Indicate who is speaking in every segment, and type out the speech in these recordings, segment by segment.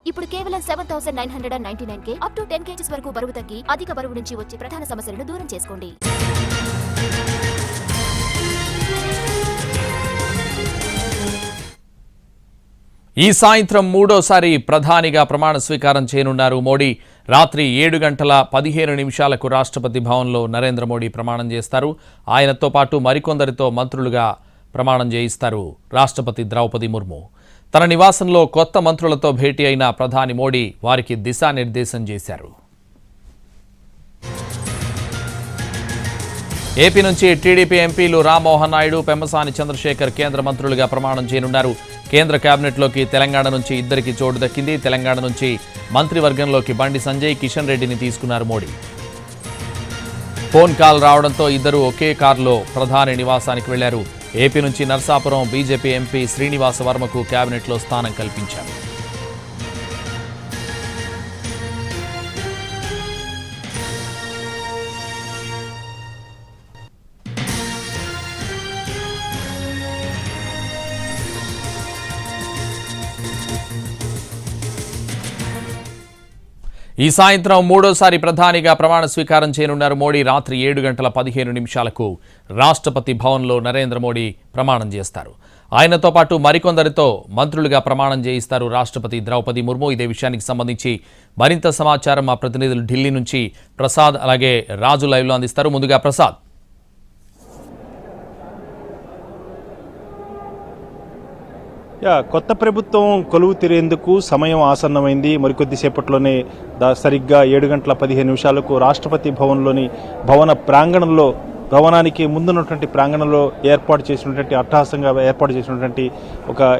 Speaker 1: ఇప్పుడు కేవలం 7,999 up to 10 kgs వరకు బరువు తగ్గి అధిక బరువు నుంచి వచ్చే ప్రధాన సమస్యలను దూరం చేసుకోండి.
Speaker 2: ఈ సాయంత్రం మూడోసారి ప్రధానిగా ప్రమాణ స్వీకారం చేయనున్నారు మోడీ. రాత్రి 7:15 రాష్ట్రపతి భవన్లో నరేంద్ర మోడీ ప్రమాణం చేస్తారు. ఆయనతో పాటు మరికొందరితో మంత్రులుగా ప్రమాణం చేయిస్తారు రాష్ట్రపతి ద్రౌపది ముర్ము. తన నివాసంలో కొత్త మంత్రులతో భేటీ అయిన ప్రధాని మోడీ వారికి దిశానిర్దేశం చేశారు. ఏపీ నుంచి టీడీపీ ఎంపీలు రామ్మోహన్ నాయుడు, పెమ్మసాని చంద్రశేఖర్ కేంద్ర మంత్రులుగా ప్రమాణం చేయనున్నారు. కేంద్ర కేబినెట్లోకి తెలంగాణ నుంచి ఇద్దరికి చోటు దక్కింది. తెలంగాణ నుంచి మంత్రివర్గంలోకి బండి సంజయ్, కిషన్ రెడ్డిని తీసుకున్నారు మోడీ. ఫోన్ కాల్ రావడంతో ఇద్దరు ఒకే కారులో ప్రధాని నివాసానికి వెళ్లారు. ఏపీ నుంచి నర్సాపురం బీజేపీ ఎంపీ శ్రీనివాస వర్మకు కేబినెట్లో స్థానం కల్పించారు. ఈ సాయంత్రం మూడోసారి ప్రధానిగా ప్రమాణ స్వీకారం చేయనున్నారు మోడీ. రాత్రి 7:15 రాష్ట్రపతి భవన్లో నరేంద్ర మోడీ ప్రమాణం చేస్తారు. ఆయనతో పాటు మరికొందరితో మంత్రులుగా ప్రమాణం చేయిస్తారు రాష్ట్రపతి ద్రౌపది ముర్ము. ఇదే విషయానికి సంబంధించి మరింత సమాచారం మా ప్రతినిధులు ఢిల్లీ నుంచి ప్రసాద్ అలాగే రాజు లైవ్లో అందిస్తారు. ముందుగా ప్రసాద్.
Speaker 3: కొత్త ప్రభుత్వం కొలువు తీరేందుకు సమయం ఆసన్నమైంది. మరికొద్దిసేపట్లోనే సరిగ్గా 7:15 రాష్ట్రపతి భవన్లోని భవనానికి ముందున్నటువంటి ప్రాంగణంలో ఏర్పాటు చేసినటువంటి అట్టహాసంగా ఏర్పాటు చేసినటువంటి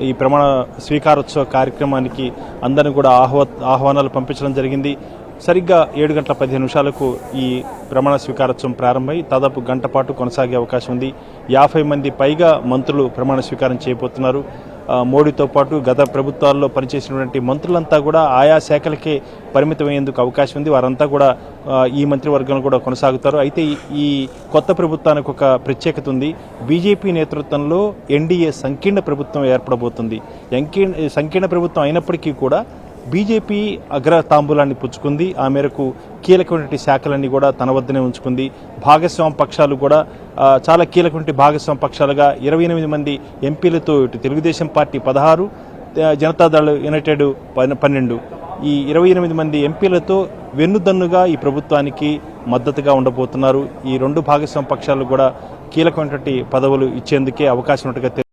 Speaker 3: ఈ ప్రమాణ స్వీకారోత్సవ కార్యక్రమానికి అందరిని కూడా ఆహ్వానాలు పంపించడం జరిగింది. సరిగ్గా 7:15 ఈ ప్రమాణ స్వీకారోత్సవం ప్రారంభమై దాదాపు గంట పాటు కొనసాగే అవకాశం ఉంది. 50 మంది పైగా మంత్రులు ప్రమాణ స్వీకారం చేయబోతున్నారు. మోడీతో పాటు గత ప్రభుత్వాల్లో పనిచేసినటువంటి మంత్రులంతా కూడా ఆయా శాఖలకే పరిమితమయ్యేందుకు అవకాశం ఉంది. వారంతా కూడా ఈ మంత్రివర్గంలో కూడా కొనసాగుతారు. అయితే ఈ కొత్త ప్రభుత్వానికి ఒక ప్రత్యేకత ఉంది. బీజేపీ నేతృత్వంలో ఎన్డీఏ సంకీర్ణ ప్రభుత్వం ఏర్పడబోతుంది. సంకీర్ణ ప్రభుత్వం అయినప్పటికీ కూడా బీజేపీ అగ్ర తాంబూలాన్ని పుచ్చుకుంది. ఆ మేరకు కీలకమైనటువంటి శాఖలన్నీ కూడా తన వద్దనే ఉంచుకుంది. భాగస్వామ్య పక్షాలు కూడా చాలా కీలకమైన భాగస్వామ్య పక్షాలుగా 28 మంది ఎంపీలతో ఇటు తెలుగుదేశం పార్టీ 16, జనతాదళ్ యునైటెడ్ 12 ఈ 28 మంది ఎంపీలతో వెన్నుదన్నుగా ఈ ప్రభుత్వానికి మద్దతుగా ఉండబోతున్నారు. ఈ రెండు భాగస్వామ్య పక్షాలు కూడా కీలకమైనటువంటి పదవులు ఇచ్చేందుకే అవకాశం ఉన్నట్టుగా